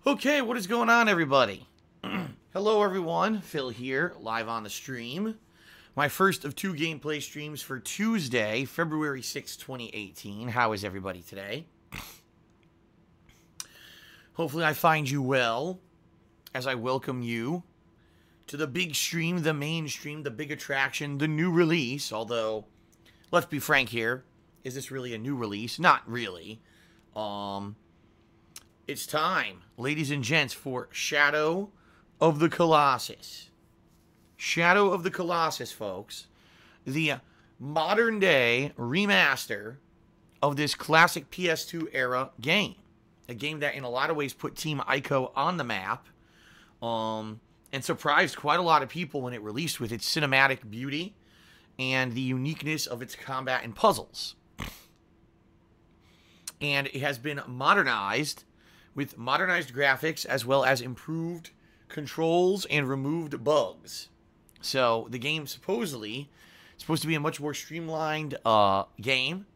Okay, what is going on, everybody? Hello, everyone. Phil here, live on the stream. My first of two gameplay streams for Tuesday, February 6th, 2018. How is everybody today? Hopefully I find you well as I welcome you to the big stream, the main stream, the big attraction, the new release. Although, let's be frank here. Is this really a new release? Not really. It's time, ladies and gents, for Shadow of the Colossus. Shadow of the Colossus, folks. The modern-day remaster of this classic PS2 era game. A game that, in a lot of ways, put Team Ico on the map. And surprised quite a lot of people when it released with its cinematic beauty and the uniqueness of its combat and puzzles. And it has been modernized with modernized graphics as well as improved controls and removed bugs. So the game supposedly is supposed to be a much more streamlined game,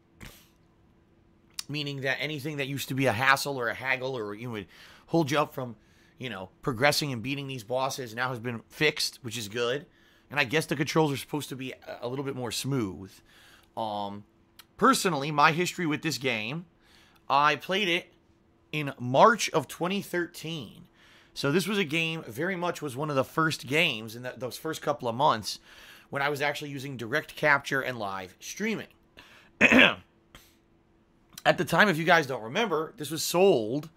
meaning that anything that used to be a hassle or a haggle or would hold you up from, progressing and beating these bosses now has been fixed, which is good. And I guess the controls are supposed to be a little bit more smooth. Personally, my history with this game, I played it in March of 2013. So this was a game, very much was one of the first games in those first couple of months when I was actually using direct capture and live streaming. At the time, if you guys don't remember, this was sold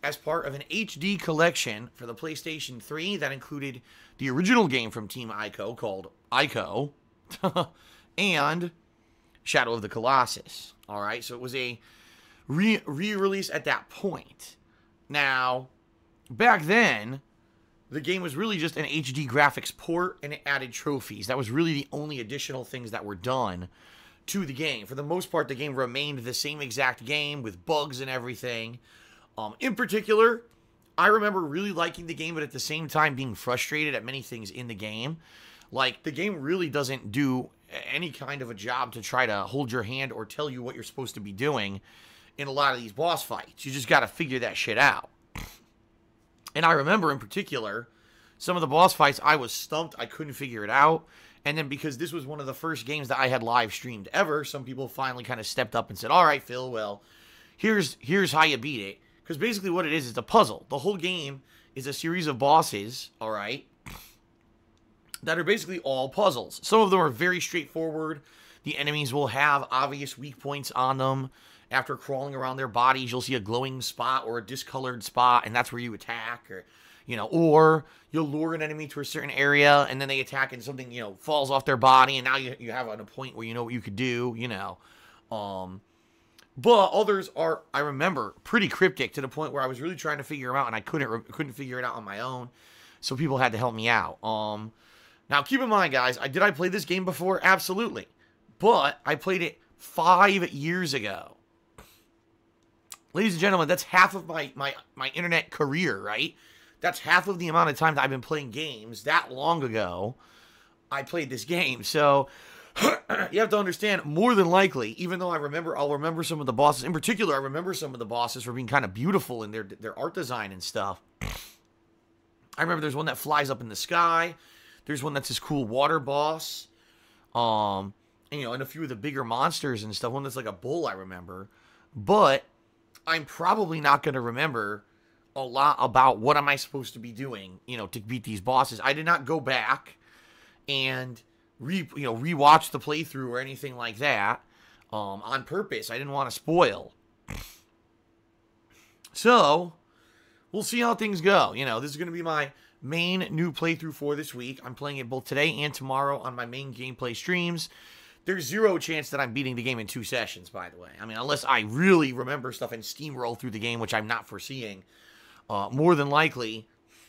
as part of an HD collection for the PlayStation 3 that included the original game from Team Ico called Ico and Shadow of the Colossus. All right, so it was a re-release at that point. Now, back then, the game was really just an HD graphics port, and it added trophies. That was really the only additional things that were done to the game. For the most part, the game remained the same exact game with bugs and everything. In particular, I remember really liking the game, but at the same time being frustrated at many things in the game. Like, the game really doesn't do any kind of a job to try to hold your hand or tell you what you're supposed to be doing in a lot of these boss fights. You just got to figure that shit out. And I remember in particular, some of the boss fights, I was stumped. I couldn't figure it out. And then because this was one of the first games that I had live streamed ever, some people finally kind of stepped up and said, all right, Phil, well, here's how you beat it. Because basically what it is a puzzle. The whole game is a series of bosses, all right, that are basically all puzzles. Some of them are very straightforward. The enemies will have obvious weak points on them. After crawling around their bodies, you'll see a glowing spot or a discolored spot, and that's where you attack. Or you'll lure an enemy to a certain area, and then they attack and something, falls off their body, and now you have a point where you know what you could do, But others are, I remember, pretty cryptic to the point where I was really trying to figure them out, and I couldn't figure it out on my own, so people had to help me out. Now, keep in mind, guys, did I play this game before? Absolutely. But I played it 5 years ago. Ladies and gentlemen, that's half of my internet career, right? That's half of the amount of time that I've been playing games. That long ago, I played this game. So, you have to understand, more than likely, even though I'll remember some of the bosses. In particular, I remember some of the bosses for being kind of beautiful in their art design and stuff. I remember there's one that flies up in the sky. There's one that's this cool water boss. And a few of the bigger monsters and stuff. One that's like a bull, I remember. But I'm probably not going to remember a lot about what am I supposed to be doing, to beat these bosses. I did not go back and rewatch the playthrough or anything like that on purpose. I didn't want to spoil. So, we'll see how things go. This is going to be my main new playthrough for this week. I'm playing it both today and tomorrow on my main gameplay streams. There's zero chance that I'm beating the game in 2 sessions, by the way. I mean, unless I really remember stuff and steamroll through the game, which I'm not foreseeing. More than likely,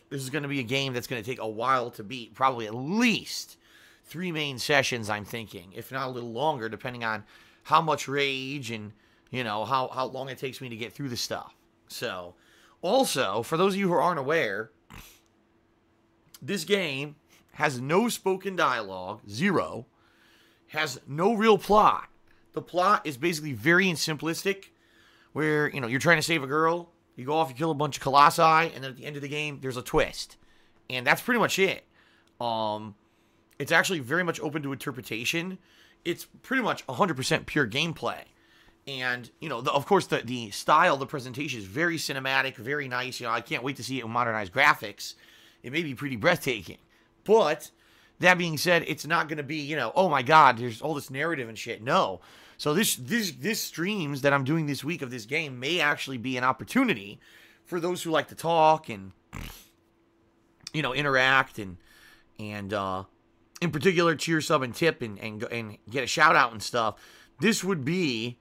this is going to be a game that's going to take a while to beat. Probably at least 3 main sessions, I'm thinking. If not a little longer, depending on how much rage and, how long it takes me to get through the stuff. So, also, for those of you who aren't aware, this game has no spoken dialogue, 0. Has no real plot. The plot is basically very simplistic, where, you're trying to save a girl, You go off, you kill a bunch of Colossi, and then at the end of the game, there's a twist. And that's pretty much it. It's actually very much open to interpretation. It's pretty much 100% pure gameplay. And, you know, of course, the style, the presentation is very cinematic, very nice. You know, I can't wait to see it with modernized graphics. It may be pretty breathtaking. But, that being said, it's not going to be, you know, oh my god, there's all this narrative and shit. No. So this streams that I'm doing this week of this game may actually be an opportunity for those who like to talk and, you know, interact and in particular, cheer, sub, and tip and get a shout out and stuff. This would be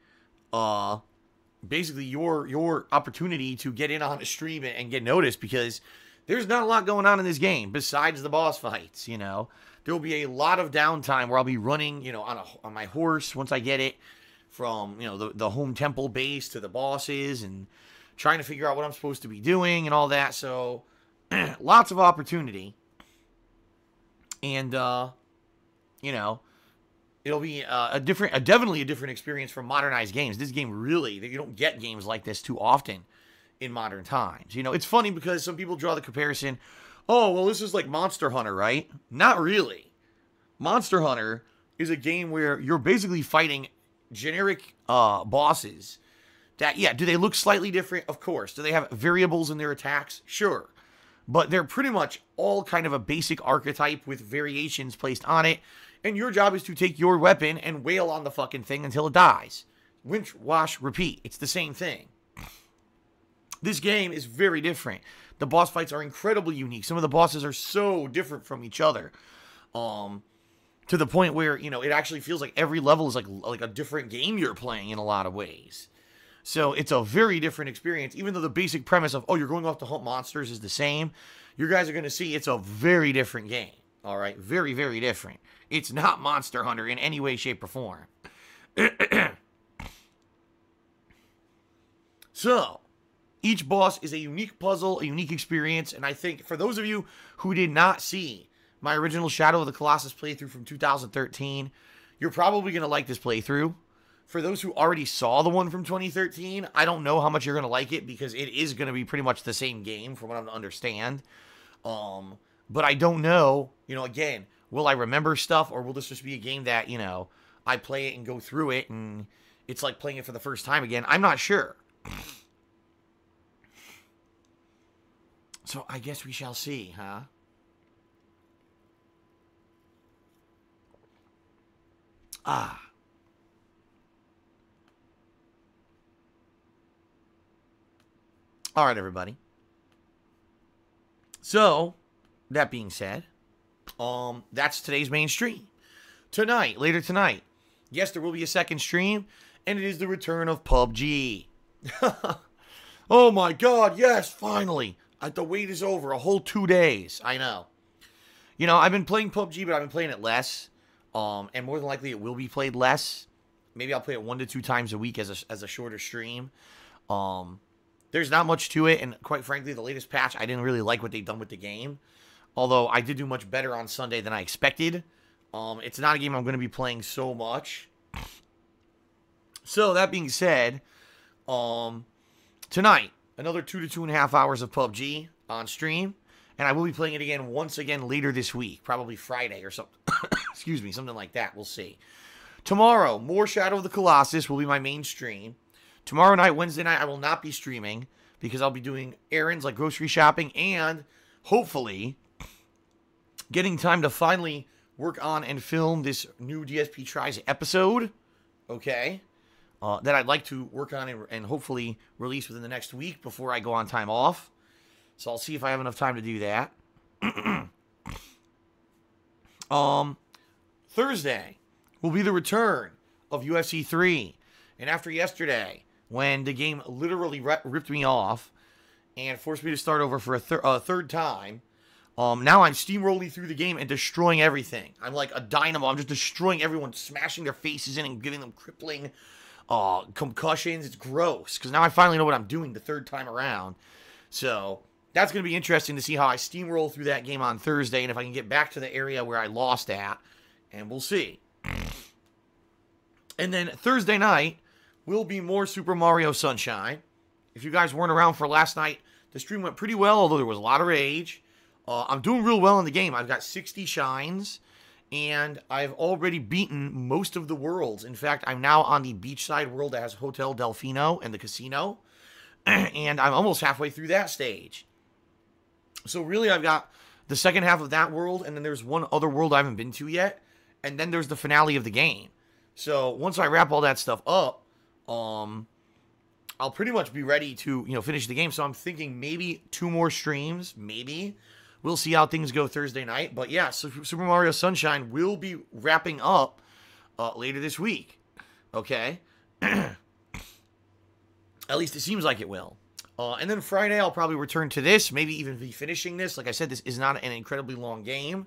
basically your opportunity to get in on a stream and get noticed, because there's not a lot going on in this game besides the boss fights. You know, there will be a lot of downtime where I'll be running, you know, on my horse once I get it from, you know, the home temple base to the bosses and trying to figure out what I'm supposed to be doing and all that. So lots of opportunity. And, you know, it'll be definitely a different experience from modernized games. This game really, you don't get games like this too often in modern times. You know, it's funny because some people draw the comparison, oh, well, this is like Monster Hunter, right? Not really. Monster Hunter is a game where you're basically fighting generic bosses that, yeah, do they look slightly different? Of course. Do they have variables in their attacks? Sure. But they're pretty much all kind of a basic archetype with variations placed on it. And your job is to take your weapon and wail on the fucking thing until it dies. Rinse, wash, repeat. It's the same thing. This game is very different. The boss fights are incredibly unique. Some of the bosses are so different from each other. To the point where, you know, it actually feels like every level is like a different game you're playing in a lot of ways. So it's a very different experience, even though the basic premise of, oh, you're going off to hunt monsters is the same. You guys are going to see it's a very different game. All right? Very, very different. It's not Monster Hunter in any way, shape, or form. So, each boss is a unique puzzle, a unique experience, and I think for those of you who did not see my original Shadow of the Colossus playthrough from 2013, you're probably going to like this playthrough. For those who already saw the one from 2013, I don't know how much you're going to like it, because it is going to be pretty much the same game from what I understand. But I don't know, you know, again, will I remember stuff, or will this just be a game that, you know, I play it and go through it and it's like playing it for the first time again? I'm not sure. So I guess we shall see, huh? Ah. All right, everybody. So, that being said, that's today's main stream. Tonight, later tonight, yes, there will be a second stream, and it is the return of PUBG. Oh my god, yes, finally. The wait is over. A whole 2 days. I know. You know, I've been playing PUBG, but I've been playing it less. And more than likely, it will be played less. Maybe I'll play it 1 to 2 times a week as a shorter stream. There's not much to it, and quite frankly, the latest patch, I didn't really like what they've done with the game. Although, I did do much better on Sunday than I expected. It's not a game I'm going to be playing so much. So, that being said, tonight, another 2 to 2.5 hours of PUBG on stream. And I will be playing it again once again later this week. Probably Friday or something. Excuse me, something like that. We'll see. Tomorrow, more Shadow of the Colossus will be my main stream. Tomorrow night, Wednesday night, I will not be streaming because I'll be doing errands like grocery shopping and hopefully getting time to finally work on and film this new DSP Tries episode. Okay. That I'd like to work on and hopefully release within the next week before I go on time off. So I'll see if I have enough time to do that. Thursday will be the return of UFC 3. And after yesterday, when the game literally ripped me off and forced me to start over for a third time, now I'm steamrolling through the game and destroying everything. I'm like a dynamo. I'm just destroying everyone, smashing their faces in and giving them crippling concussions. It's gross, because now I finally know what I'm doing the third time around. So that's going to be interesting to see how I steamroll through that game on Thursday, and if I can get back to the area where I lost at, and we'll see. And then Thursday night will be more Super Mario Sunshine, If you guys weren't around for last night, the stream went pretty well, although there was a lot of rage. I'm doing real well in the game. I've got 60 shines, and I've already beaten most of the worlds. In fact, I'm now on the beachside world that has Hotel Delfino and the casino, and I'm almost halfway through that stage. So really, I've got the second half of that world, and then there's one other world I haven't been to yet, and then there's the finale of the game. So once I wrap all that stuff up, I'll pretty much be ready to, finish the game. So I'm thinking maybe 2 more streams, maybe. We'll see how things go Thursday night. But yeah, Super Mario Sunshine will be wrapping up later this week. Okay? At least it seems like it will. And then Friday, I'll probably return to this, maybe even be finishing this. Like I said, this is not an incredibly long game.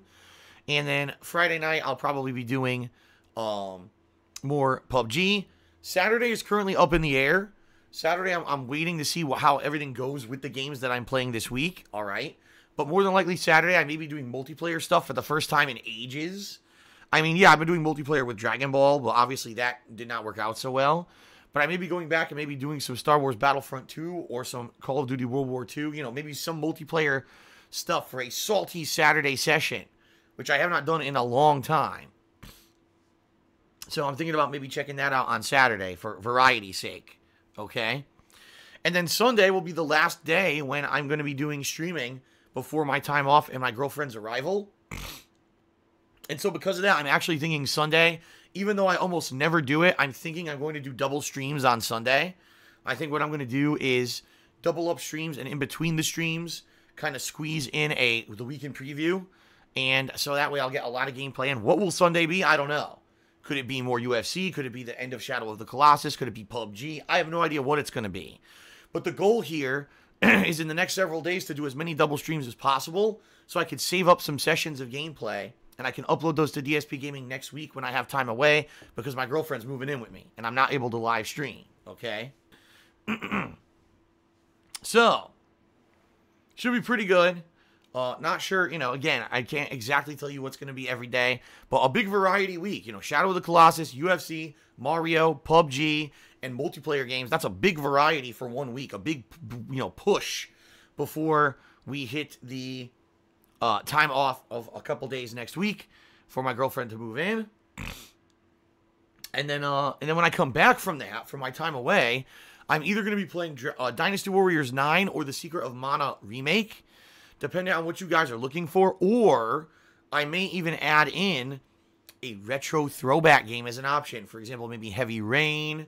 And then Friday night, I'll probably be doing more PUBG. Saturday is currently up in the air. Saturday, I'm waiting to see how everything goes with the games that I'm playing this week. All right. But more than likely, Saturday, I may be doing multiplayer stuff for the first time in ages. I mean, yeah, I've been doing multiplayer with Dragon Ball. Well, obviously, that did not work out so well. But I may be going back and maybe doing some Star Wars Battlefront 2 or some Call of Duty World War II. Maybe some multiplayer stuff for a salty Saturday session, which I have not done in a long time. So I'm thinking about maybe checking that out on Saturday for variety's sake. Okay? And then Sunday will be the last day when I'm going to be doing streaming before my time off and my girlfriend's arrival. And so because of that, I'm actually thinking Sunday, even though I almost never do it, I'm thinking I'm going to do double streams on Sunday. I think what I'm going to do is double up streams, and in between the streams, kind of squeeze in the weekend preview. And so that way I'll get a lot of gameplay. And what will Sunday be? I don't know. Could it be more UFC? Could it be the end of Shadow of the Colossus? Could it be PUBG? I have no idea what it's going to be. But the goal here is in the next several days to do as many double streams as possible so I could save up some sessions of gameplay, and I can upload those to DSPGaming next week when I have time away because my girlfriend's moving in with me and I'm not able to live stream, okay? So, should be pretty good. Not sure, again, I can't exactly tell you what's going to be every day, but a big variety week. Shadow of the Colossus, UFC, Mario, PUBG, and multiplayer games. That's a big variety for 1 week. A big, push before we hit the time off of a couple days next week for my girlfriend to move in. And then when I come back from that, from my time away, I'm either going to be playing Dynasty Warriors 9 or the Secret of Mana remake, depending on what you guys are looking for, or I may even add in a retro throwback game as an option. For example, maybe Heavy Rain,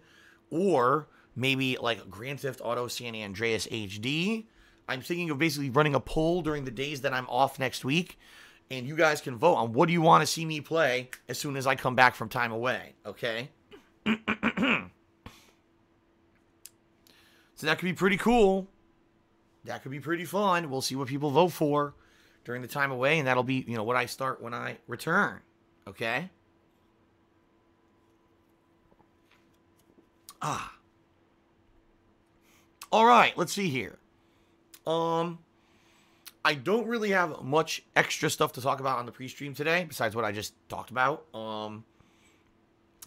or maybe like Grand Theft Auto San Andreas HD. I'm thinking of basically running a poll during the days that I'm off next week, and you guys can vote on what do you want to see me play as soon as I come back from time away, okay? So that could be pretty cool. That could be pretty fun. We'll see what people vote for during the time away, and that'll be, what I start when I return. Okay? All right, let's see here. I don't really have much extra stuff to talk about on the pre-stream today, besides what I just talked about. Nothing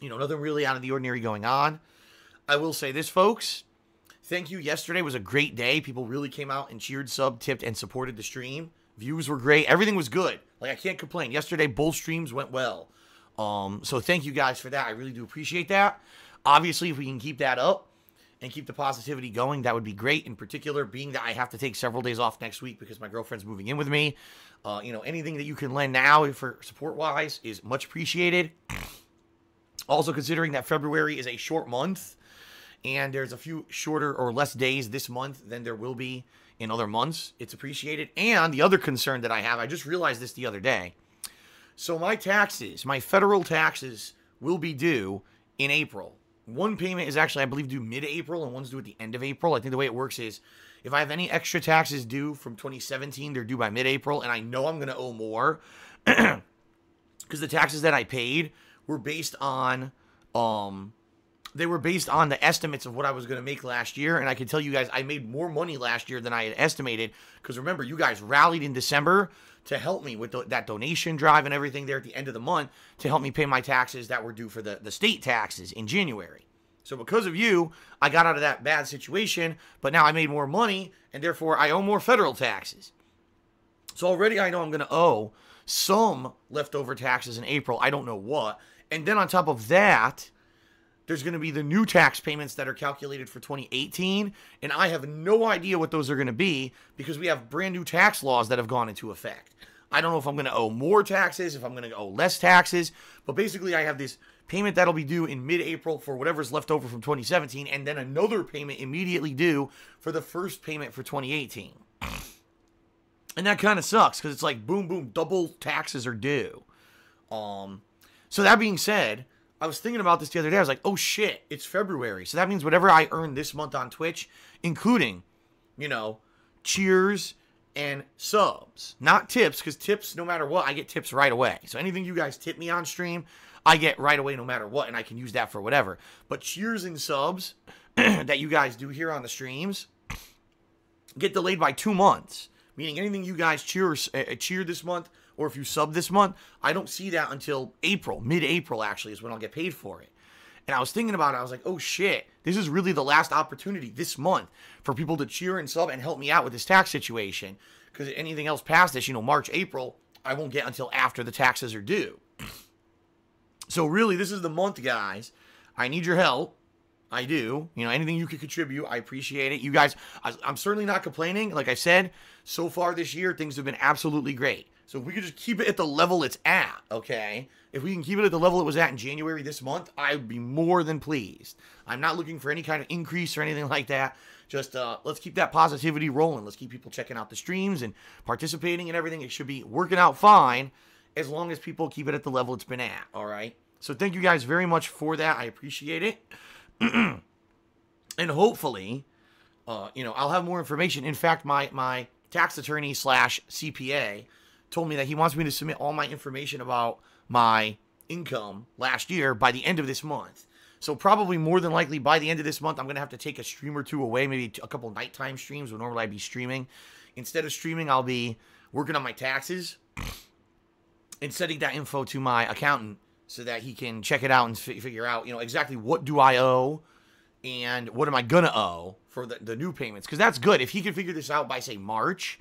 really out of the ordinary going on. I will say this, folks. Thank you. Yesterday was a great day. People really came out and cheered, subbed, tipped, and supported the stream. Views were great. Everything was good. I can't complain. Yesterday, both streams went well. So thank you guys for that. I really do appreciate that. Obviously, if we can keep that up and keep the positivity going, that would be great. In particular, being that I have to take several days off next week because my girlfriend's moving in with me. Anything that you can lend now for support-wise is much appreciated. Also, considering that February is a short month, and there's a few shorter or less days this month than there will be in other months, it's appreciated. And the other concern that I have, I just realized this the other day. So my taxes, my federal taxes, will be due in April. One payment is actually, I believe, due mid-April, and one's due at the end of April. I think the way it works is, if I have any extra taxes due from 2017, they're due by mid-April, and I know I'm going to owe more, because the taxes that I paid were based on, they were based on the estimates of what I was going to make last year, and I can tell you guys, I made more money last year than I had estimated, because remember, you guys rallied in December to help me with that donation drive and everything there at the end of the month to help me pay my taxes that were due for the state taxes in January, So because of you, I got out of that bad situation, but now I made more money, and therefore I owe more federal taxes. So already I know I'm going to owe some leftover taxes in April. I don't know what. And then on top of that, there's going to be the new tax payments that are calculated for 2018, and I have no idea what those are going to be because we have brand new tax laws that have gone into effect. I don't know if I'm going to owe more taxes, if I'm going to owe less taxes, but basically I have this payment that'll be due in mid-April for whatever's left over from 2017, and then another payment immediately due for the first payment for 2018. And that kind of sucks because it's like boom, boom, double taxes are due. So that being said, I was thinking about this the other day. I was like, oh shit, it's February. So that means whatever I earn this month on Twitch, including, cheers and subs. Not tips, because tips, no matter what, I get tips right away. So anything you guys tip me on stream, I get right away no matter what, and I can use that for whatever. But cheers and subs that you guys do here on the streams get delayed by 2 months. Meaning anything you guys cheer this month, or if you sub this month, I don't see that until April. Mid-April, actually, is when I'll get paid for it. And I was thinking about it. I was like, oh, shit. This is really the last opportunity this month for people to cheer and sub and help me out with this tax situation. Because anything else past this, March, April, I won't get until after the taxes are due. So really, this is the month, guys. I need your help. I do. Anything you can contribute, I appreciate it. You guys, I'm certainly not complaining. Like I said, so far this year, things have been absolutely great. So if we could just keep it at the level it's at, okay? If we can keep it at the level it was at in January this month, I'd be more than pleased. I'm not looking for any kind of increase or anything like that. Just let's keep that positivity rolling. Let's keep people checking out the streams and participating and everything. It should be working out fine as long as people keep it at the level it's been at, all right? So thank you guys very much for that. I appreciate it. And hopefully, I'll have more information. In fact, my tax attorney / CPA told me that he wants me to submit all my information about my income last year by the end of this month. So probably more than likely by the end of this month, I'm going to have to take a stream or two away, maybe a couple nighttime streams when normally I'd be streaming. Instead of streaming, I'll be working on my taxes and sending that info to my accountant so that he can check it out and figure out, exactly what do I owe and what am I going to owe for the new payments. Because that's good. If he can figure this out by, say, March,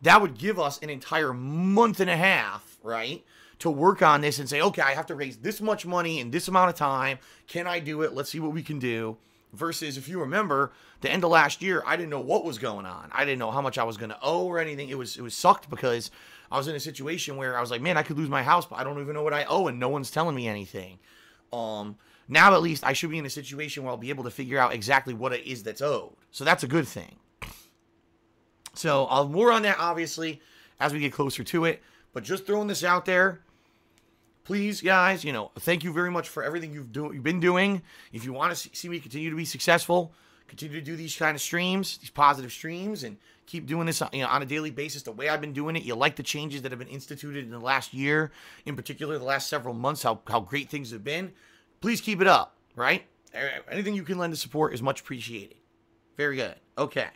that would give us an entire month and a half, right, to work on this and say, okay, I have to raise this much money in this amount of time. Can I do it? Let's see what we can do. Versus, if you remember, the end of last year, I didn't know what was going on. I didn't know how much I was going to owe or anything. It was sucked because I was in a situation where I was like, man, I could lose my house, but I don't even know what I owe, and no one's telling me anything. Now, at least, I should be in a situation where I'll be able to figure out exactly what it is that's owed. So that's a good thing. So I'll have more on that, obviously, as we get closer to it. But just throwing this out there, please, guys, thank you very much for everything you've been doing. If you want to see me continue to be successful, continue to do these kind of streams, these positive streams, and keep doing this on a daily basis the way I've been doing it. You like the changes that have been instituted in the last year, in particular the last several months, how great things have been. Please keep it up, right? Anything you can lend to support is much appreciated. Very good. Okay.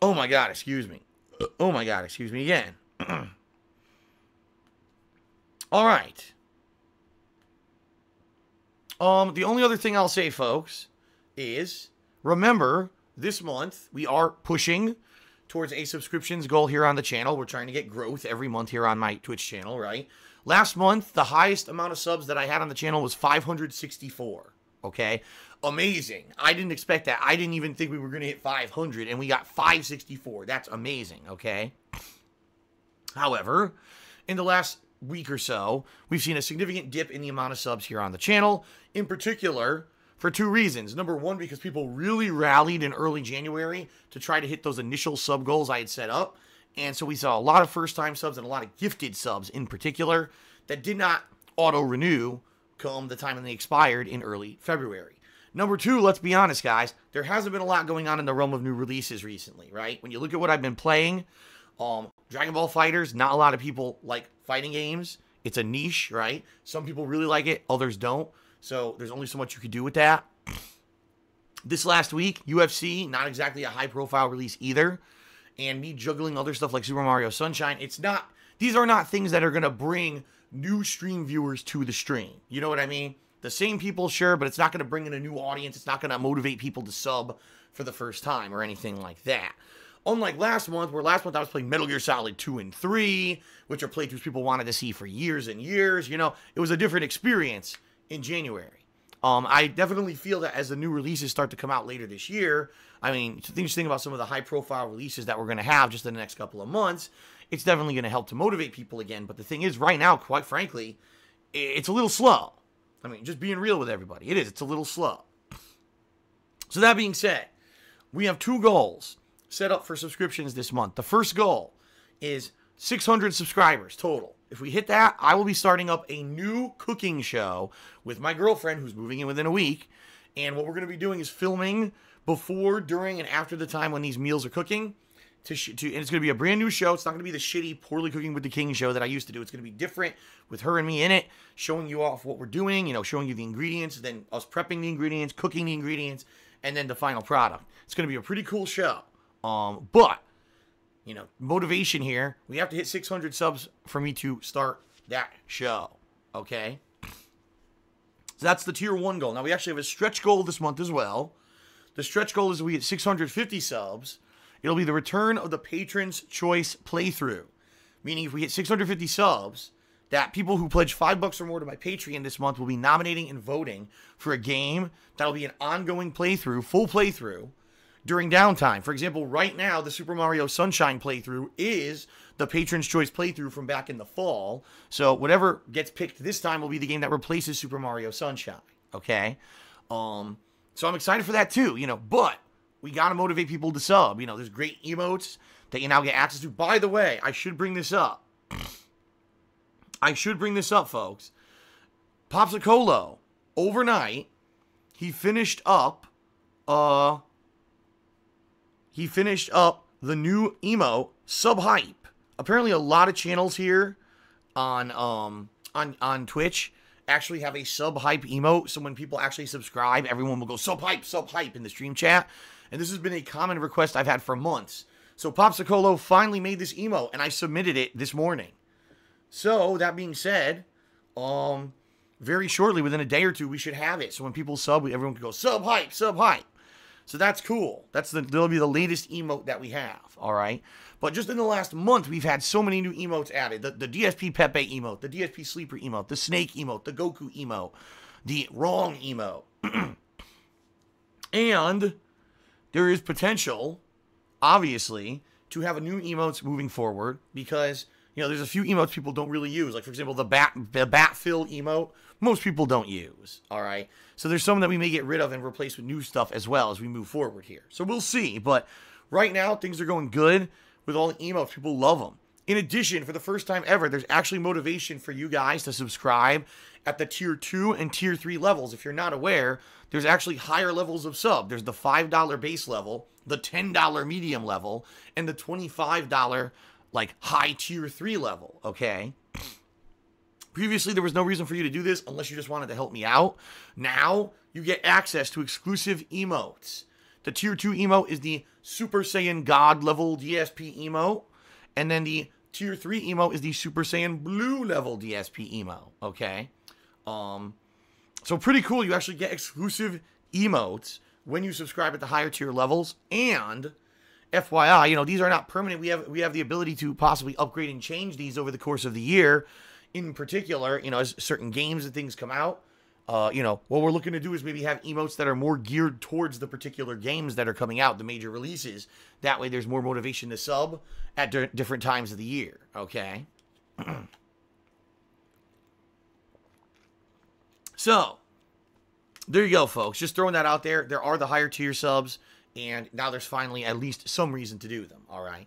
Oh my God, excuse me. Oh my God, excuse me again. All right. The only other thing I'll say, folks, is remember this month we are pushing towards a subscriptions goal here on the channel. We're trying to get growth every month here on my Twitch channel, right? Last month, the highest amount of subs that I had on the channel was 564. Okay? Amazing. I didn't expect that. I didn't even think we were going to hit 500, and we got 564. That's amazing, okay? However, in the last week or so, we've seen a significant dip in the amount of subs here on the channel, in particular for two reasons. Number one, because people really rallied in early January to try to hit those initial sub goals I had set up. And so we saw a lot of first-time subs and a lot of gifted subs in particular that did not auto-renew come the time when they expired in early February. Number two, let's be honest, guys. There hasn't been a lot going on in the realm of new releases recently, right? When you look at what I've been playing, Dragon Ball FighterZ, not a lot of people like fighting games. It's a niche, right? Some people really like it, others don't. So there's only so much you can do with that. This last week, UFC, not exactly a high-profile release either. And me juggling other stuff like Super Mario Sunshine, these are not things that are going to bring new stream viewers to the stream. You know what I mean? The same people, sure, but it's not going to bring in a new audience. It's not going to motivate people to sub for the first time or anything like that. Unlike last month, where last month I was playing Metal Gear Solid 2 and 3, which are playthroughs people wanted to see for years and years. You know, it was a different experience in January. I definitely feel that as the new releases start to come out later this year, I mean, just think about some of the high-profile releases that we're going to have just in the next couple of months. It's definitely going to help to motivate people again. But the thing is, right now, quite frankly, it's a little slow. I mean, just being real with everybody. It is. It's a little slow. So that being said, we have 2 goals set up for subscriptions this month. The first goal is 600 subscribers total. If we hit that, I will be starting up a new cooking show with my girlfriend who's moving in within a week. And what we're going to be doing is filming before, during, and after the time when these meals are cooking. And it's going to be a brand new show. It's not going to be the shitty, poorly cooking with the king show that I used to do. It's going to be different with her and me in it, showing you off what we're doing, you know, showing you the ingredients, then us prepping the ingredients, cooking the ingredients, and then the final product. It's going to be a pretty cool show. But, you know, motivation here, we have to hit 600 subs for me to start that show, okay? So that's the tier 1 goal. Now, we actually have a stretch goal this month as well. The stretch goal is we hit 650 subs. It'll be the return of the Patron's Choice playthrough. Meaning if we hit 650 subs, that people who pledge $5 or more to my Patreon this month will be nominating and voting for a game that'll be an ongoing playthrough, full playthrough, during downtime. For example, right now, the Super Mario Sunshine playthrough is the Patron's Choice playthrough from back in the fall. So whatever gets picked this time will be the game that replaces Super Mario Sunshine, okay? So I'm excited for that too, you know, but we got to motivate people to sub. You know, there's great emotes that you now get access to. By the way, I should bring this up. Folks. Popsicolo, overnight, he finished up the new emote, Sub Hype. Apparently a lot of channels here on Twitch actually have a Sub Hype emote. So when people actually subscribe, everyone will go Sub Hype in the stream chat. And this has been a common request I've had for months. So Popsicolo finally made this emote, and I submitted it this morning. So that being said, very shortly, within a day or two, we should have it. So when people sub, everyone can go Sub Hype, Sub Hype. So that's cool. That'll be the latest emote that we have, all right? But just in the last month, we've had so many new emotes added. The DSP Pepe emote, the DSP Sleeper emote, the Snake emote, the Goku emote, the Wrong emote. And there is potential, obviously, to have a new emotes moving forward because, you know, there's a few emotes people don't really use. Like, for example, the bat fill emote, most people don't use, all right? So there's some that we may get rid of and replace with new stuff as well as we move forward here. So we'll see. But right now, things are going good with all the emotes. People love them. In addition, for the first time ever, there's actually motivation for you guys to subscribe at the tier 2 and tier 3 levels. If you're not aware, there's actually higher levels of sub. There's the $5 base level, the $10 medium level, and the $25 like high tier 3 level, okay? Previously, there was no reason for you to do this unless you just wanted to help me out. Now, you get access to exclusive emotes. The tier 2 emote is the Super Saiyan God level DSP emote. And then the tier 3 emote is the Super Saiyan Blue level DSP emote, okay? So pretty cool. You actually get exclusive emotes when you subscribe at the higher tier levels. And FYI, you know, these are not permanent. We have the ability to possibly upgrade and change these over the course of the year. In particular, you know, as certain games and things come out, you know, what we're looking to do is maybe have emotes that are more geared towards the particular games that are coming out, the major releases. That way there's more motivation to sub at different times of the year, okay? So, there you go, folks. Just throwing that out there. There are the higher tier subs, and now there's finally at least some reason to do them, all right?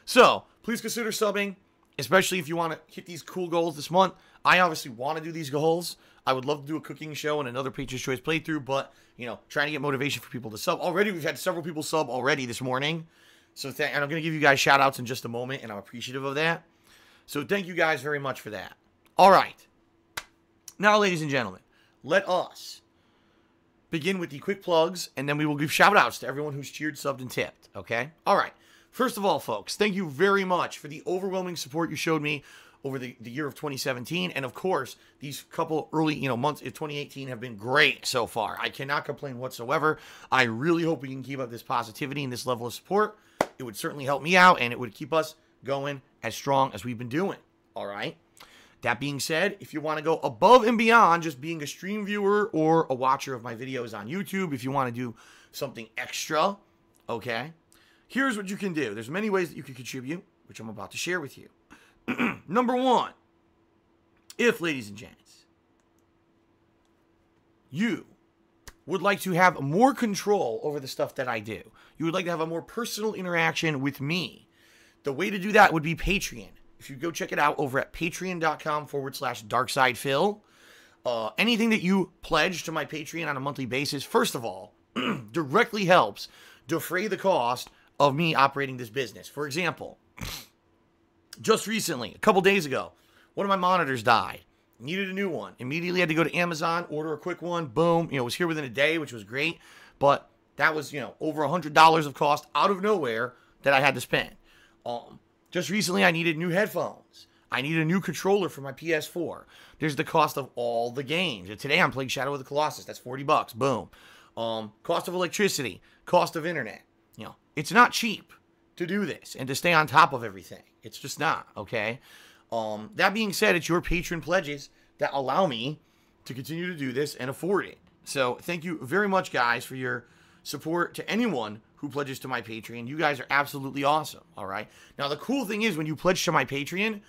So, please consider subbing, especially if you want to hit these cool goals this month. I obviously want to do these goals. I would love to do a cooking show and another Patron's Choice playthrough, but, you know, trying to get motivation for people to sub. Already, we've had several people sub already this morning. So, and I'm going to give you guys shout-outs in just a moment, and I'm appreciative of that. So, thank you guys very much for that. All right. Now, ladies and gentlemen, let us begin with the quick plugs, and then we will give shout-outs to everyone who's cheered, subbed, and tipped, okay? All right. First of all, folks, thank you very much for the overwhelming support you showed me over the year of 2017. And of course, these couple early, months of 2018 have been great so far. I cannot complain whatsoever. I really hope we can keep up this positivity and this level of support. It would certainly help me out, and it would keep us going as strong as we've been doing. All right. That being said, if you want to go above and beyond just being a stream viewer or a watcher of my videos on YouTube, if you want to do something extra, okay, here's what you can do. There's many ways that you can contribute, which I'm about to share with you. Number one, if, ladies and gents, you would like to have more control over the stuff that I do, you would like to have a more personal interaction with me, the way to do that would be Patreon. If you go check it out over at patreon.com/darksidephil, anything that you pledge to my Patreon on a monthly basis, first of all, directly helps defray the cost of me operating this business. For example, just recently, a couple days ago, one of my monitors died. Needed a new one. Immediately had to go to Amazon, order a quick one. Boom. It was here within a day, which was great. But that was, over $100 of cost out of nowhere that I had to spend. Just recently, I needed new headphones. I needed a new controller for my PS4. There's the cost of all the games. And today, I'm playing Shadow of the Colossus. That's $40. Boom. Cost of electricity. Cost of internet. It's not cheap to do this and to stay on top of everything. It's just not, okay? That being said, it's your patron pledges that allow me to continue to do this and afford it. So thank you very much, guys, for your support. To anyone who pledges to my Patreon, you guys are absolutely awesome, all right? Now, the cool thing is when you pledge to my Patreon,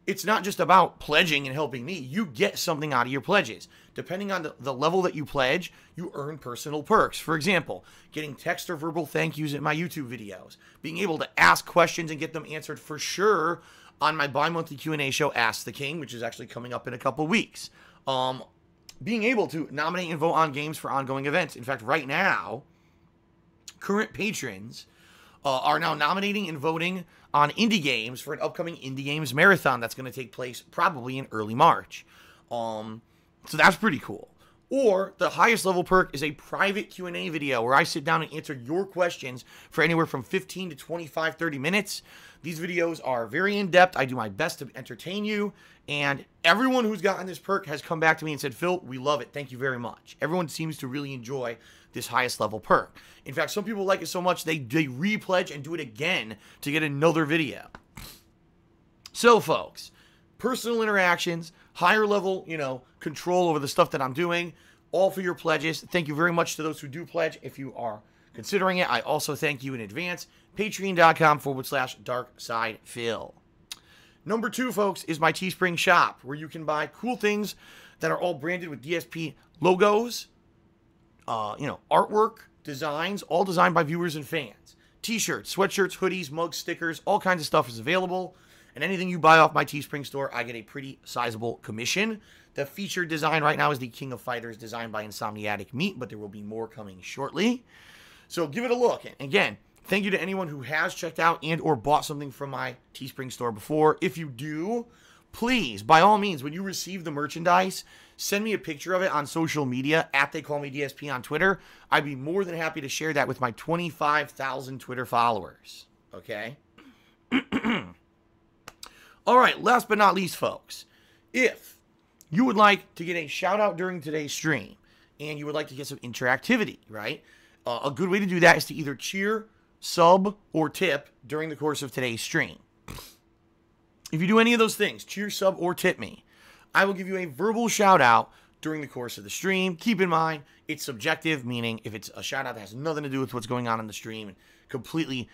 it's not just about pledging and helping me. You get something out of your pledges. Depending on the level that you pledge, you earn personal perks. For example, getting text or verbal thank yous in my YouTube videos, being able to ask questions and get them answered for sure on my bi-monthly Q&A show, Ask the King, which is actually coming up in a couple weeks. Being able to nominate and vote on games for ongoing events. In fact, right now, current patrons are now nominating and voting on indie games for an upcoming indie games marathon that's going to take place probably in early March. So that's pretty cool. Or the highest level perk is a private Q&A video where I sit down and answer your questions for anywhere from 15 to 25, 30 minutes. These videos are very in-depth. I do my best to entertain you. And everyone who's gotten this perk has come back to me and said, Phil, we love it. Thank you very much. Everyone seems to really enjoy this highest level perk. In fact, some people like it so much they re-pledge and do it again to get another video. So, folks, personal interactions, higher level, control over the stuff that I'm doing, all for your pledges. Thank you very much to those who do pledge. If you are considering it, I also thank you in advance. Patreon.com/darksidephil. Number 2, folks, is my Teespring shop, where you can buy cool things that are all branded with DSP logos, artwork, designs, all designed by viewers and fans. T-shirts, sweatshirts, hoodies, mugs, stickers, all kinds of stuff is available. And anything you buy off my Teespring store, I get a pretty sizable commission. The featured design right now is the King of Fighters, designed by Insomniatic Meat, but there will be more coming shortly. So give it a look. And again, thank you to anyone who has checked out and or bought something from my Teespring store before. If you do, please, by all means, when you receive the merchandise, send me a picture of it on social media, @TheyCallMeDSP on Twitter. I'd be more than happy to share that with my 25,000 Twitter followers. Okay? All right, last but not least, folks, if you would like to get a shout out during today's stream and you would like to get some interactivity, right? A good way to do that is to either cheer, sub, or tip during the course of today's stream. If you do any of those things, cheer, sub, or tip me, I will give you a verbal shout out during the course of the stream. Keep in mind, it's subjective, meaning if it's a shout out that has nothing to do with what's going on in the stream and completely,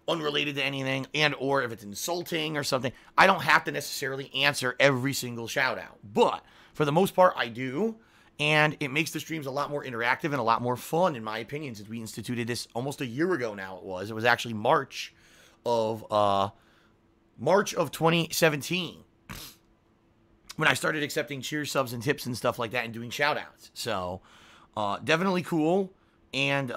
unrelated to anything, and or if it's insulting or something, I don't have to necessarily answer every single shout out. But for the most part, I do. And it makes the streams a lot more interactive and a lot more fun, in my opinion, since we instituted this almost a year ago now. It was actually March of 2017 when I started accepting cheer subs and tips and stuff like that and doing shout outs. So definitely cool. And,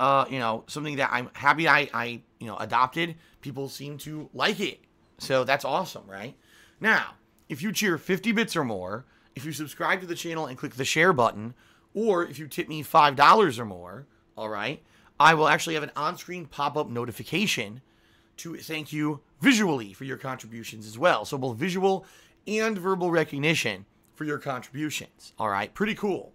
something that I'm happy I adopted. People seem to like it. So that's awesome, right? Now, if you cheer 50 bits or more, if you subscribe to the channel and click the share button, or if you tip me $5 or more, all right, I will actually have an on-screen pop-up notification to thank you visually for your contributions as well. So both visual and verbal recognition for your contributions. All right, pretty cool.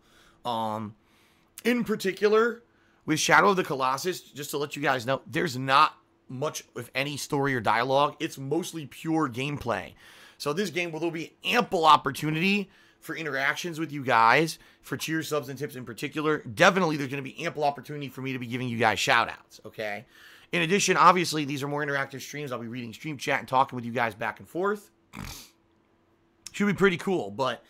In particular, with Shadow of the Colossus, just to let you guys know, there's not much of any story or dialogue. It's mostly pure gameplay. So this game will be ample opportunity for interactions with you guys, for cheers, subs, and tips in particular. Definitely there's going to be ample opportunity for me to be giving you guys shout outs, okay? In addition, obviously, these are more interactive streams. I'll be reading stream chat and talking with you guys back and forth. Should be pretty cool. But,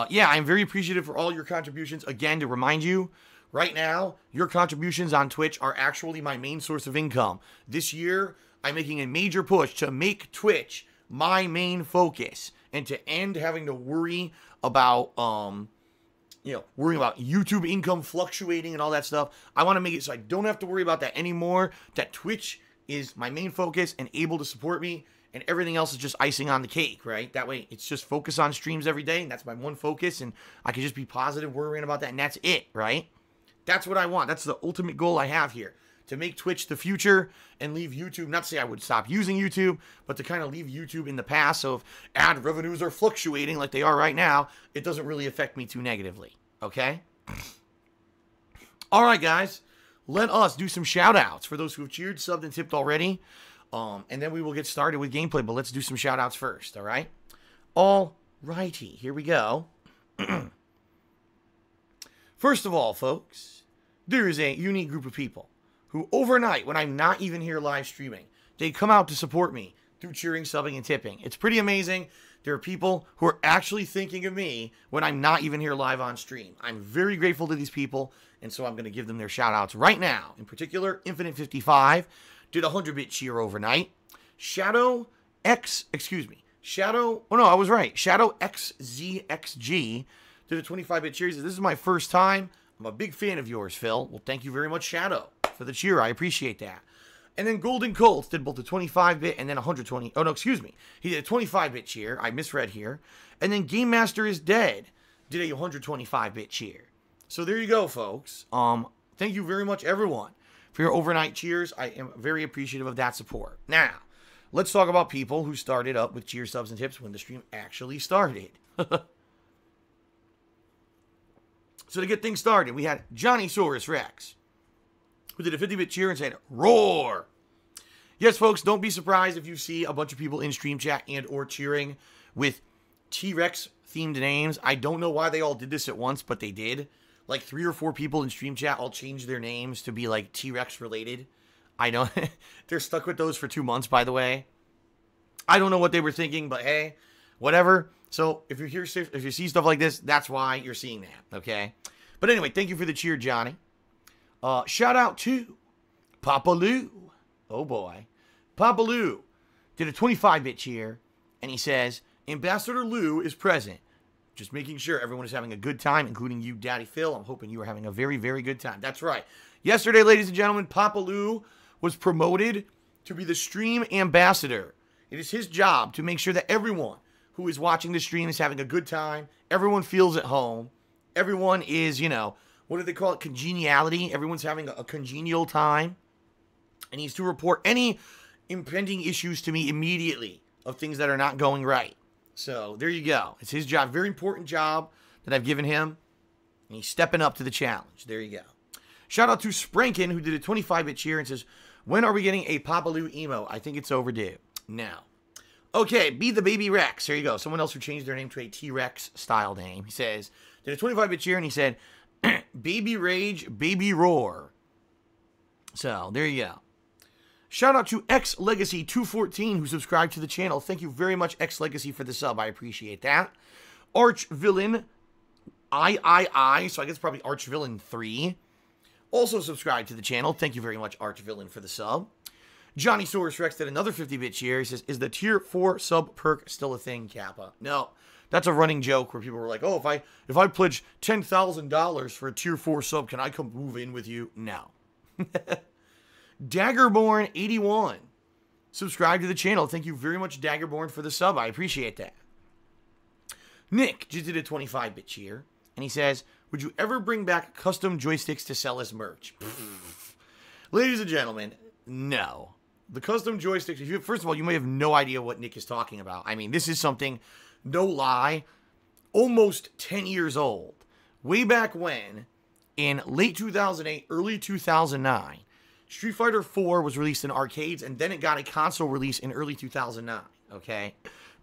yeah, I'm very appreciative for all your contributions. Again, to remind you, right now, your contributions on Twitch are actually my main source of income. This year, I'm making a major push to make Twitch my main focus and to end having to worry about, worrying about YouTube income fluctuating and all that stuff. I want to make it so I don't have to worry about that anymore, that Twitch is my main focus and able to support me, and everything else is just icing on the cake, right? That way, it's just focus on streams every day, and that's my one focus, and I can just be positive worrying about that, and that's it, right? That's what I want. That's the ultimate goal I have here. To make Twitch the future and leave YouTube, not to say I would stop using YouTube, but to kind of leave YouTube in the past. So if ad revenues are fluctuating like they are right now, it doesn't really affect me too negatively. Okay? All right, guys. Let us do some shout outs for those who have cheered, subbed, and tipped already. And then we will get started with gameplay, but let's do some shout outs first. All right? All righty. Here we go. First of all, folks, there is a unique group of people who overnight, when I'm not even here live streaming, they come out to support me through cheering, subbing, and tipping. It's pretty amazing. There are people who are actually thinking of me when I'm not even here live on stream. I'm very grateful to these people, and so I'm going to give them their shout-outs right now. In particular, Infinite55 did a 100-bit cheer overnight. Shadow XZXG did a 25-bit cheer. He says, this is my first time. I'm a big fan of yours, Phil. Well, thank you very much, Shadow, for the cheer. I appreciate that. And then Golden Colts did both a 25-bit and then 120. Oh, no, excuse me. He did a 25-bit cheer. I misread here. And then Game Master is Dead did a 125-bit cheer. So there you go, folks. Thank you very much, everyone, for your overnight cheers. I am very appreciative of that support. Now, let's talk about people who started up with cheer, subs, and tips when the stream actually started. So to get things started, we had Johnny Saurus Rex, who did a 50-bit cheer and said, roar. Yes, folks, don't be surprised if you see a bunch of people in stream chat and or cheering with T-Rex themed names. I don't know why they all did this at once, but they did. Like 3 or 4 people in stream chat all changed their names to be like T-Rex related. I know they're stuck with those for 2 months, by the way. I don't know what they were thinking, but hey, whatever. So if you see stuff like this, that's why you're seeing that, okay? But anyway, thank you for the cheer, Johnny. Shout out to Papa Lou. Oh boy. Papa Lou did a 25-bit cheer, and he says, Ambassador Lou is present. Just making sure everyone is having a good time, including you, Daddy Phil. I'm hoping you are having a very, very good time. That's right. Yesterday, ladies and gentlemen, Papa Lou was promoted to be the stream ambassador. It is his job to make sure that everyone who is watching the stream is having a good time. Everyone feels at home. Everyone is, what do they call it? Congeniality. Everyone's having a congenial time. And he's to report any impending issues to me immediately of things that are not going right. So there you go. It's his job. Very important job that I've given him. And he's stepping up to the challenge. There you go. Shout out to Sprankin, who did a 25-bit cheer and says, when are we getting a Papa Lou emo? I think it's overdue. Now. Okay, Be the Baby Rex. There you go. Someone else who changed their name to a T-Rex style name. He says, did a 25-bit cheer and he said, Baby Rage, Baby Roar. So, there you go. Shout out to X Legacy 214 who subscribed to the channel. Thank you very much, X Legacy, for the sub. I appreciate that. Arch Villain III, so I guess probably Arch Villain 3, also subscribed to the channel. Thank you very much, Arch Villain, for the sub. Johnny Saurus Rex did another 50-bit cheer. He says, is the tier 4 sub perk still a thing, Kappa? No. That's a running joke where people were like, oh, if I pledge $10,000 for a tier 4 sub, can I come move in with you? No. Daggerborn81. Subscribe to the channel. Thank you very much, Daggerborn, for the sub. I appreciate that. Nick just did a 25-bit cheer. And he says, would you ever bring back custom joysticks to sell as merch? Ladies and gentlemen, no. the custom joysticks, first of all, you may have no idea what Nick is talking about. I mean, this is something, no lie, almost 10 years old. Way back when, in late 2008, early 2009, Street Fighter IV was released in arcades, and then it got a console release in early 2009, okay?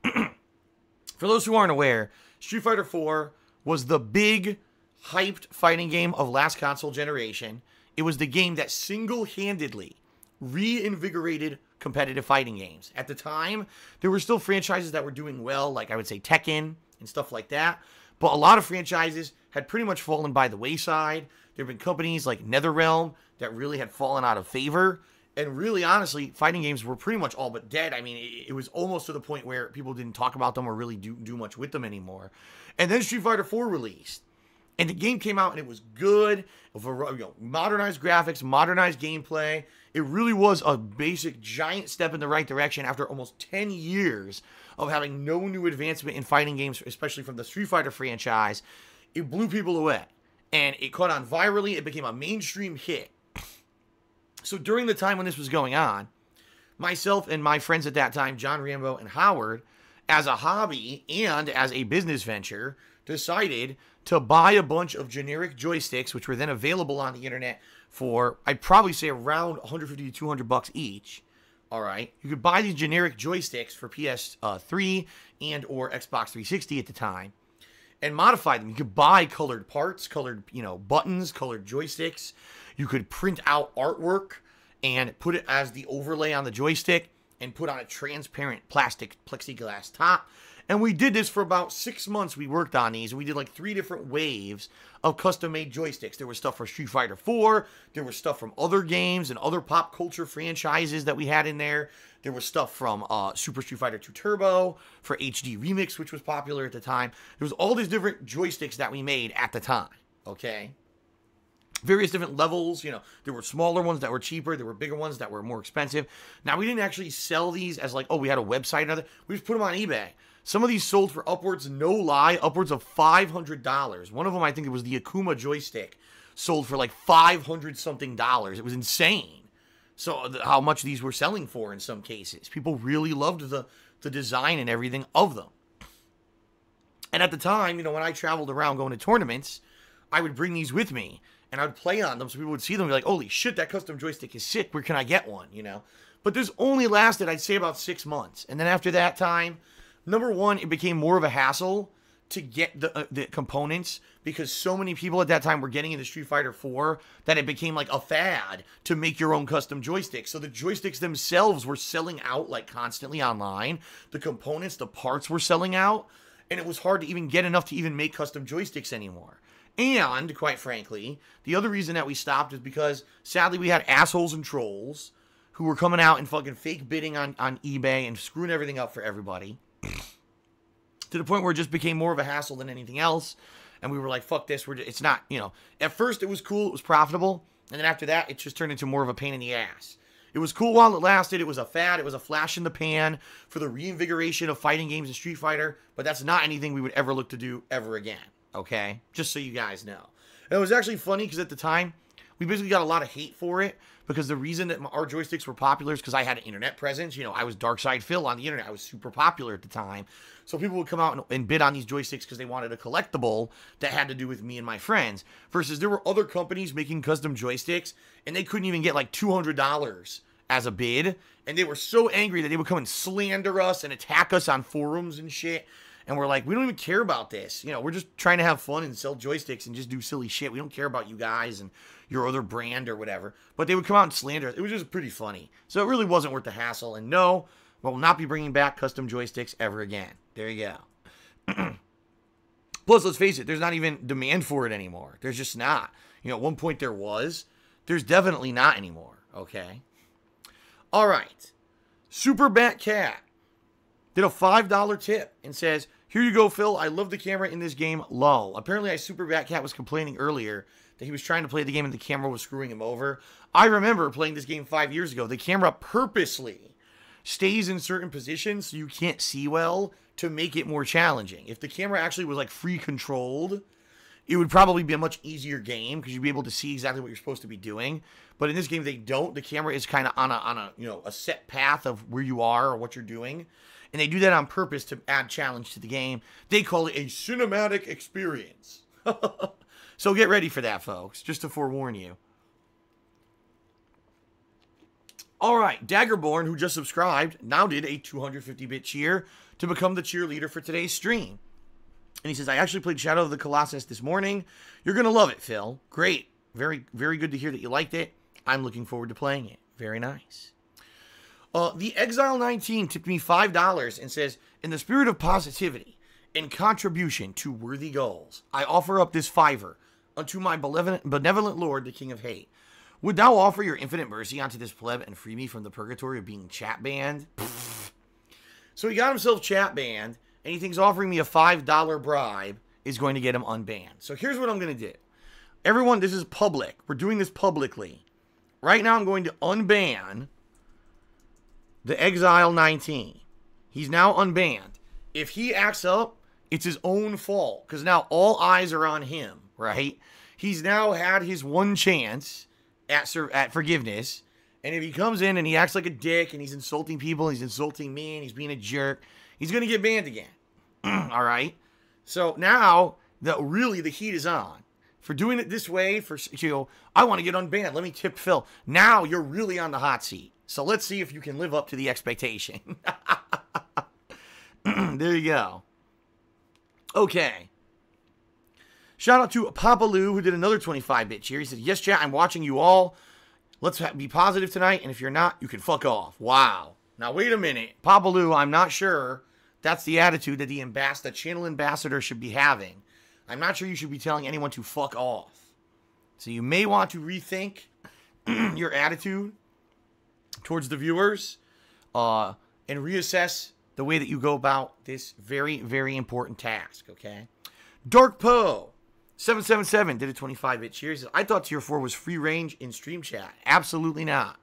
For those who aren't aware, Street Fighter IV was the big, hyped fighting game of last console generation. It was the game that single-handedly reinvigorated competitive fighting games. At the time, there were still franchises that were doing well, like I would say Tekken and stuff like that, but a lot of franchises had pretty much fallen by the wayside. There have been companies like NetherRealm that really had fallen out of favor, and really, honestly, fighting games were pretty much all but dead. I mean, it was almost to the point where people didn't talk about them or really do much with them anymore. And then Street Fighter IV released, and the game came out, and it was good. Modernized graphics, modernized gameplay. It really was a basic giant step in the right direction after almost 10 years of having no new advancement in fighting games, especially from the Street Fighter franchise. It blew people away, and it caught on virally. It became a mainstream hit. So during the time when this was going on, myself and my friends at that time, John Rambo and Howard, as a hobby and as a business venture, decided to buy a bunch of generic joysticks, which were then available on the internet for, I'd probably say, around 150 to $200 each. All right, you could buy these generic joysticks for PS3 and or Xbox 360 at the time, and modify them. You could buy colored parts, colored buttons, colored joysticks. You could print out artwork and put it as the overlay on the joystick and put on a transparent plastic plexiglass top. And we did this for about 6 months. We worked on these, and we did like 3 different waves of custom-made joysticks. There was stuff for Street Fighter IV. There was stuff from other games and other pop culture franchises that we had in there. There was stuff from Super Street Fighter 2 Turbo for HD Remix, which was popular at the time. There was all these different joysticks that we made at the time, okay? Various different levels, there were smaller ones that were cheaper. There were bigger ones that were more expensive. Now, we didn't actually sell these as like, oh, we had a website. We just put them on eBay. Some of these sold for upwards, no lie, upwards of $500. One of them, I think it was the Akuma joystick, sold for like $500-something. It was insane. So how much these were selling for in some cases. People really loved the design and everything of them. And at the time, when I traveled around going to tournaments, I would bring these with me. And I would play on them so people would see them and be like, holy shit, that custom joystick is sick. Where can I get one, But this only lasted, I'd say, about 6 months. And then after that time, number one, it became more of a hassle to get the components because so many people at that time were getting into Street Fighter 4 that it became like a fad to make your own custom joysticks. So the joysticks themselves were selling out like constantly online. The components, the parts were selling out. And it was hard to even get enough to even make custom joysticks anymore. And, quite frankly, the other reason that we stopped is because, sadly, we had assholes and trolls who were coming out and fucking fake bidding on eBay and screwing everything up for everybody. To the point where it just became more of a hassle than anything else. And we were like, fuck this. It's not, At first, it was cool. It was profitable. And then after that, it just turned into more of a pain in the ass. It was cool while it lasted. It was a fad. It was a flash in the pan for the reinvigoration of fighting games and Street Fighter. But that's not anything we would ever look to do ever again. Okay? Just so you guys know. And it was actually funny because at the time, we basically got a lot of hate for it because the reason that our joysticks were popular is because I had an internet presence. I was Darkside Phil on the internet. I was super popular at the time. So people would come out and bid on these joysticks because they wanted a collectible that had to do with me and my friends. Versus there were other companies making custom joysticks and they couldn't even get like $200 as a bid. And they were so angry that they would come and slander us and attack us on forums and shit. And we're like, we don't even care about this. We're just trying to have fun and sell joysticks and just do silly shit. We don't care about you guys and your other brand or whatever. But they would come out and slander us. It was just pretty funny. So it really wasn't worth the hassle. And no, we'll not be bringing back custom joysticks ever again. There you go. Plus, let's face it, there's not even demand for it anymore. There's just not. At one point there was. There's definitely not anymore. Okay? All right. Super Bat Cat did a $5 tip and says, here you go, Phil. I love the camera in this game. Lol. Apparently, Super Bat Cat was complaining earlier that he was trying to play the game and the camera was screwing him over. I remember playing this game 5 years ago. The camera purposely stays in certain positions so you can't see well to make it more challenging. If the camera actually was like free controlled it would probably be a much easier game because you'd be able to see exactly what you're supposed to be doing. But in this game, they don't. The camera is kind of on a a set path of where you are or what you're doing. And they do that on purpose to add challenge to the game. They call it a cinematic experience. So get ready for that, folks, just to forewarn you. All right, Daggerborn, who just subscribed, now did a 250-bit cheer to become the cheerleader for today's stream. And he says, I actually played Shadow of the Colossus this morning. You're going to love it, Phil. Great. Very, very good to hear that you liked it. I'm looking forward to playing it. Very nice. The Exile 19 tipped me $5 and says, in the spirit of positivity and contribution to worthy goals, I offer up this $5 unto my benevolent Lord, the King of Hate. Would thou offer your infinite mercy unto this pleb and free me from the purgatory of being chat banned? So he got himself chat banned, and he thinks offering me a $5 bribe is going to get him unbanned. So here's what I'm going to do. Everyone, this is public. We're doing this publicly. Right now I'm going to unban the Exile 19. He's now unbanned. If he acts up, it's his own fault, because now all eyes are on him, right? He's now had his one chance at forgiveness, and if he comes in and he acts like a dick and he's insulting people, he's insulting me, and he's being a jerk, he's going to get banned again. All right? So now, really the heat is on. For doing it this way, I want to get unbanned. Let me tip Phil. Now you're really on the hot seat. So let's see if you can live up to the expectation. There you go. Okay. Shout out to Papa Lou, who did another 25-bit cheer. He said, yes, chat, I'm watching you all. Let's be positive tonight, and if you're not, you can fuck off. Wow. Now, wait a minute. Papa Lou, I'm not sure that's the attitude that the channel ambassador should be having. I'm not sure you should be telling anyone to fuck off. So you may want to rethink your attitude towards the viewers and reassess the way that you go about this very, very important task, okay? Dark Poe 777 did a 25-bit cheer. He says, I thought Tier 4 was free range in stream chat. Absolutely not.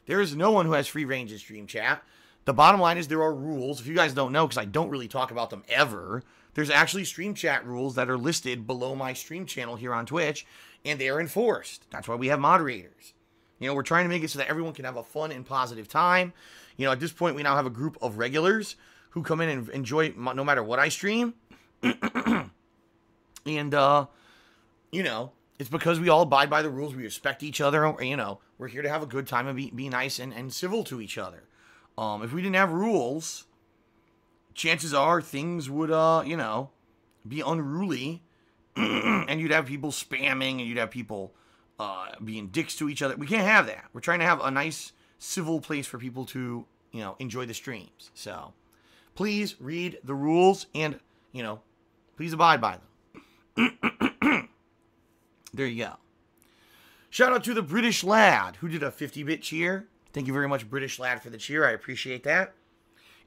There is no one who has free range in stream chat. The bottom line is there are rules. If you guys don't know, because I don't really talk about them ever, there's actually stream chat rules that are listed below my stream channel here on Twitch, and they are enforced. That's why we have moderators. We're trying to make it so that everyone can have a fun and positive time. At this point, we now have a group of regulars who come in and enjoy no matter what I stream. And, it's because we all abide by the rules. We respect each other. We're here to have a good time and be nice and civil to each other. If we didn't have rules, chances are things would, be unruly. And you'd have people spamming and you'd have people being dicks to each other. We can't have that. We're trying to have a nice, civil place for people to, enjoy the streams. So, please read the rules and, please abide by them. There you go. Shout out to the British Lad, who did a 50-bit cheer. Thank you very much, British Lad, for the cheer. I appreciate that.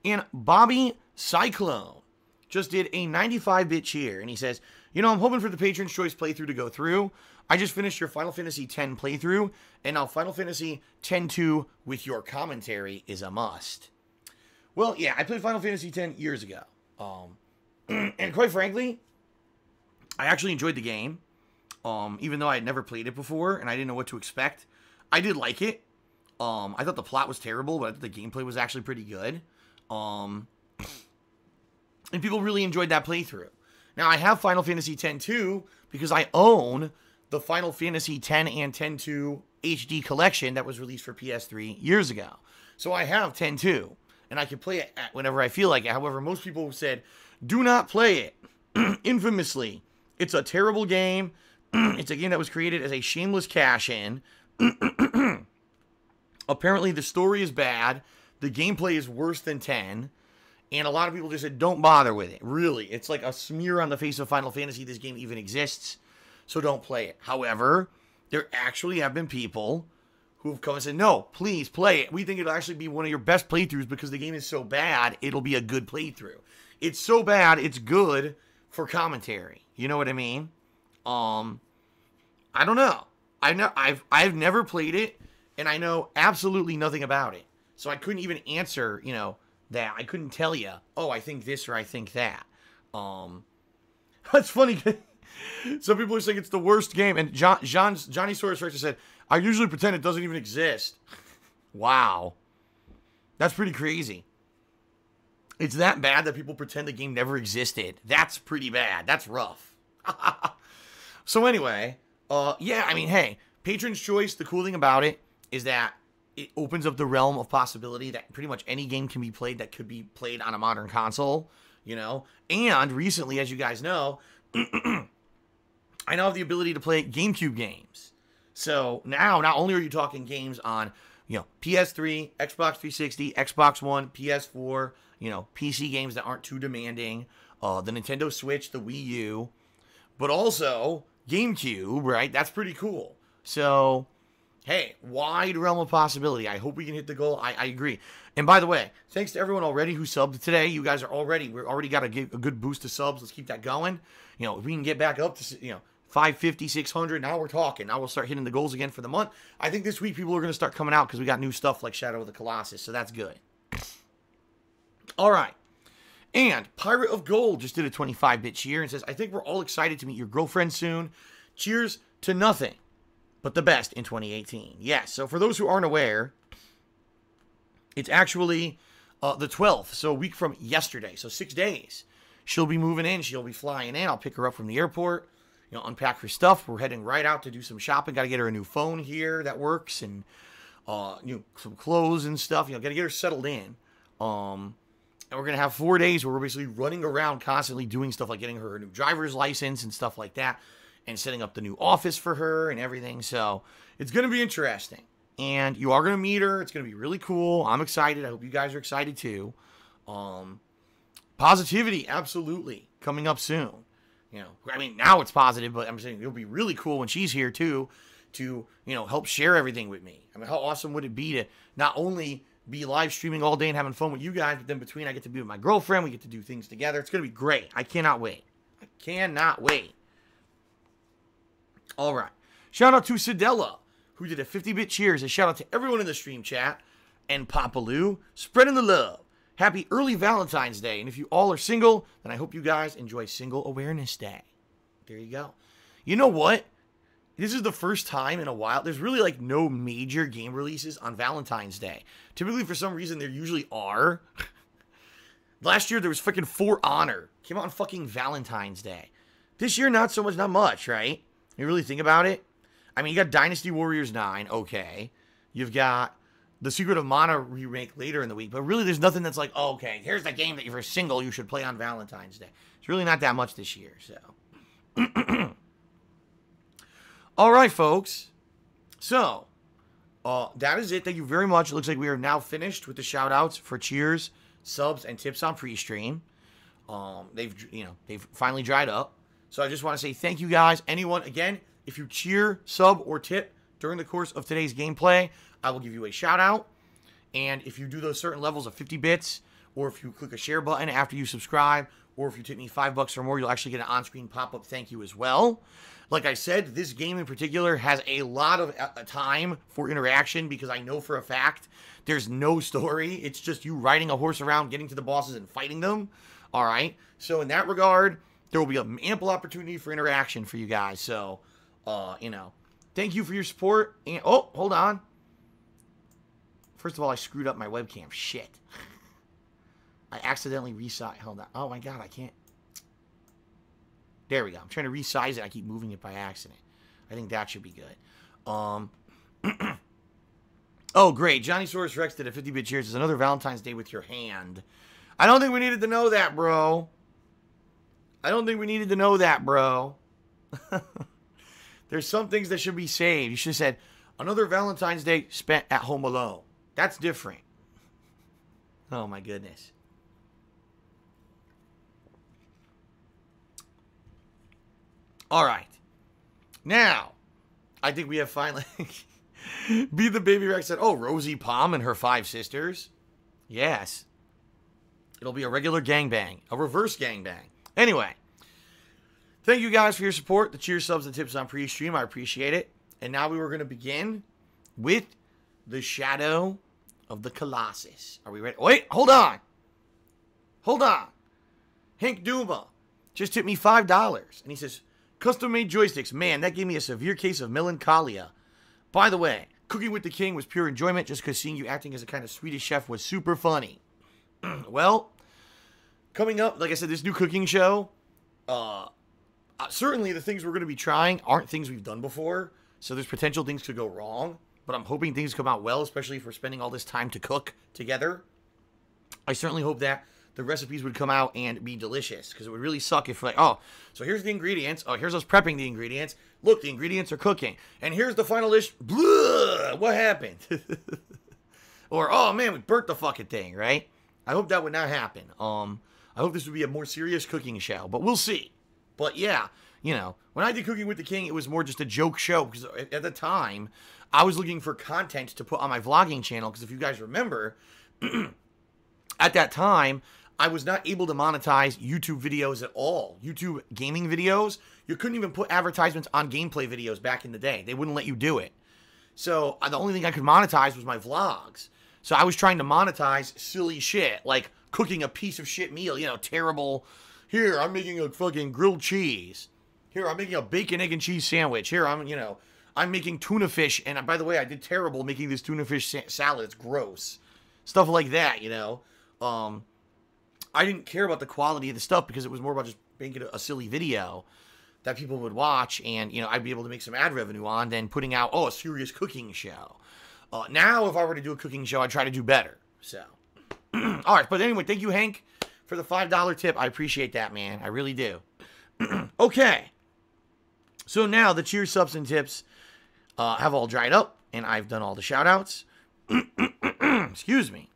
And Bobby Cyclone just did a 95-bit cheer. And he says, I'm hoping for the Patron's Choice playthrough to go through. I just finished your Final Fantasy X playthrough. And now Final Fantasy X-2 with your commentary is a must. Well, yeah, I played Final Fantasy X years ago. And quite frankly, I actually enjoyed the game. Even though I had never played it before and I didn't know what to expect. I did like it. I thought the plot was terrible, but I thought the gameplay was actually pretty good. And people really enjoyed that playthrough. Now, I have Final Fantasy X-2 because I own the Final Fantasy X and X-2 HD collection that was released for PS3 years ago. So I have X-2, and I can play it whenever I feel like it. However, most people said, do not play it. Infamously, it's a terrible game. It's a game that was created as a shameless cash-in. Apparently, the story is bad. The gameplay is worse than 10. And a lot of people just said, don't bother with it. Really, it's like a smear on the face of Final Fantasy this game even exists. So don't play it. However, there actually have been people who have come and said, no, please play it. We think it'll actually be one of your best playthroughs because the game is so bad, it'll be a good playthrough. It's so bad, it's good for commentary. You know what I mean? I don't know. I've never played it, and I know absolutely nothing about it. So I couldn't even answer, that. I couldn't tell you, oh, I think this or I think that. That's funny. Some people are saying it's the worst game. And Johnny Soros Rex said, I usually pretend it doesn't even exist. Wow. That's pretty crazy. It's that bad that people pretend the game never existed. That's pretty bad. That's rough. So anyway, yeah, I mean, hey, Patron's Choice, the cool thing about it is that it opens up the realm of possibility that pretty much any game can be played that could be played on a modern console, you know? And recently, as you guys know, I now have the ability to play GameCube games. So now, not only are you talking games on, you know, PS3, Xbox 360, Xbox One, PS4, you know, PC games that aren't too demanding, the Nintendo Switch, the Wii U, but also GameCube, right? That's pretty cool. So, hey, wide realm of possibility. I hope we can hit the goal. I agree. And by the way, thanks to everyone already who subbed today. You guys are we're already got a good boost of subs. Let's keep that going. You know, if we can get back up to, you know, 550, 600, now we're talking. Now we'll start hitting the goals again for the month. I think this week people are going to start coming out because we got new stuff like Shadow of the Colossus, so that's good. All right. And Pirate of Gold just did a 25-bit cheer and says, I think we're all excited to meet your girlfriend soon. Cheers to nothing but the best in 2018. Yes, so for those who aren't aware, it's actually the 12th, so a week from yesterday, so 6 days. She'll be moving in. She'll be flying in. I'll pick her up from the airport, you know, unpack her stuff. We're heading right out to do some shopping. Got to get her a new phone here that works and, you know, some clothes and stuff. You know, got to get her settled in. And we're going to have 4 days where we're basically running around constantly doing stuff like getting her a new driver's license and stuff like that and setting up the new office for her and everything. So it's going to be interesting. And you are going to meet her. It's going to be really cool. I'm excited. I hope you guys are excited too. Positivity, absolutely, coming up soon. You know, I mean, now it's positive, but I'm saying it'll be really cool when she's here too to, you know, help share everything with me. I mean, how awesome would it be to not only be live streaming all day and having fun with you guys, but then between I get to be with my girlfriend, we get to do things together. It's going to be great. I cannot wait. I cannot wait. All right. Shout out to Sidella, who did a 50-bit cheers. A shout out to everyone in the stream chat and Papaloo, spreading the love. Happy early Valentine's Day. And if you all are single, then I hope you guys enjoy Single Awareness Day. There you go. You know what? This is the first time in a while. There's really like no major game releases on Valentine's Day. Typically, for some reason, there usually are. Last year, there was freaking For Honor. Came out on fucking Valentine's Day. This year, not so much, not much, right? You really think about it? I mean, you got Dynasty Warriors 9, okay. You've got the Secret of Mana remake later in the week. But really, there's nothing that's like, oh, okay, here's the game that if you're single, you should play on Valentine's Day. It's really not that much this year, so. All right, folks. So, that is it. Thank you very much. It looks like we are now finished with the shout-outs for cheers, subs, and tips on pre-stream. They've finally dried up. So I just want to say thank you guys. Anyone, again, if you cheer, sub, or tip during the course of today's gameplay, I will give you a shout-out. And if you do those certain levels of 50 bits, or if you click a share button after you subscribe, or if you tip me $5 or more, you'll actually get an on-screen pop-up thank you as well. Like I said, this game in particular has a lot of time for interaction because I know for a fact there's no story. It's just you riding a horse around, getting to the bosses, and fighting them. All right? So in that regard, there will be an ample opportunity for interaction for you guys. So, you know, thank you for your support. And, oh, hold on. First of all, I screwed up my webcam. Shit. I accidentally resized. Hold on. Oh, my God, I can't. There we go. I'm trying to resize it. I keep moving it by accident. I think that should be good. Oh, great. Johnny Soros Rex did a 50-bit cheers. It's another Valentine's Day with your hand. I don't think we needed to know that, bro. I don't think we needed to know that, bro. There's some things that should be saved. You should have said, another Valentine's Day spent at home alone. That's different. Oh, my goodness. All right. Now, I think we have finally... Be the Baby Rex said, oh, Rosie Palm and her 5 sisters. Yes. It'll be a regular gangbang. A reverse gangbang. Anyway. Thank you guys for your support. The cheers, subs, and tips on pre-stream. I appreciate it. And now we were going to begin with the Shadow of the Colossus. Are we ready? Wait, hold on. Hold on. Hank Duma just tipped me $5. And he says, Custom-made joysticks. Man, that gave me a severe case of melancholia. By the way, cooking with the king was pure enjoyment just because seeing you acting as a kind of Swedish chef was super funny. Well, coming up, like I said, this new cooking show, certainly the things we're going to be trying aren't things we've done before, so there's potential things could go wrong, but I'm hoping things come out well, especially if we're spending all this time to cook together. I certainly hope that the recipes would come out and be delicious, because it would really suck if, like, oh, so here's the ingredients. Oh, here's us prepping the ingredients. Look, the ingredients are cooking. And here's the final dish. Blah! What happened? Or, oh, man, we burnt the fucking thing, right? I hope that would not happen. I hope this would be a more serious cooking show, but we'll see. But, yeah, you know, when I did Cooking with the King, it was more just a joke show, because at the time, I was looking for content to put on my vlogging channel, because if you guys remember, at that time, I was not able to monetize YouTube videos at all. YouTube gaming videos, you couldn't even put advertisements on gameplay videos back in the day. They wouldn't let you do it. So the only thing I could monetize was my vlogs. So I was trying to monetize silly shit, like cooking a piece of shit meal, you know, terrible. Here, I'm making a fucking grilled cheese. Here, I'm making a bacon, egg, and cheese sandwich. Here, I'm making tuna fish. And by the way, I did terrible making this tuna fish salad. It's gross. Stuff like that, you know. I didn't care about the quality of the stuff because it was more about just making a silly video that people would watch and, you know, I'd be able to make some ad revenue on than putting out, oh, a serious cooking show. Now, if I were to do a cooking show, I'd try to do better. So, all right. But anyway, thank you, Hank, for the $5 tip. I appreciate that, man. I really do. Okay. So now the cheer subs and tips have all dried up and I've done all the shout outs. Excuse me.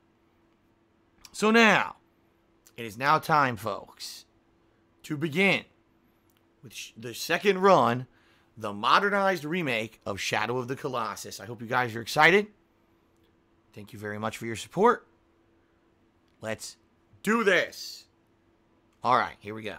So now, it is now time, folks, to begin with the second run, the modernized remake of Shadow of the Colossus. I hope you guys are excited. Thank you very much for your support. Let's do this. All right, here we go.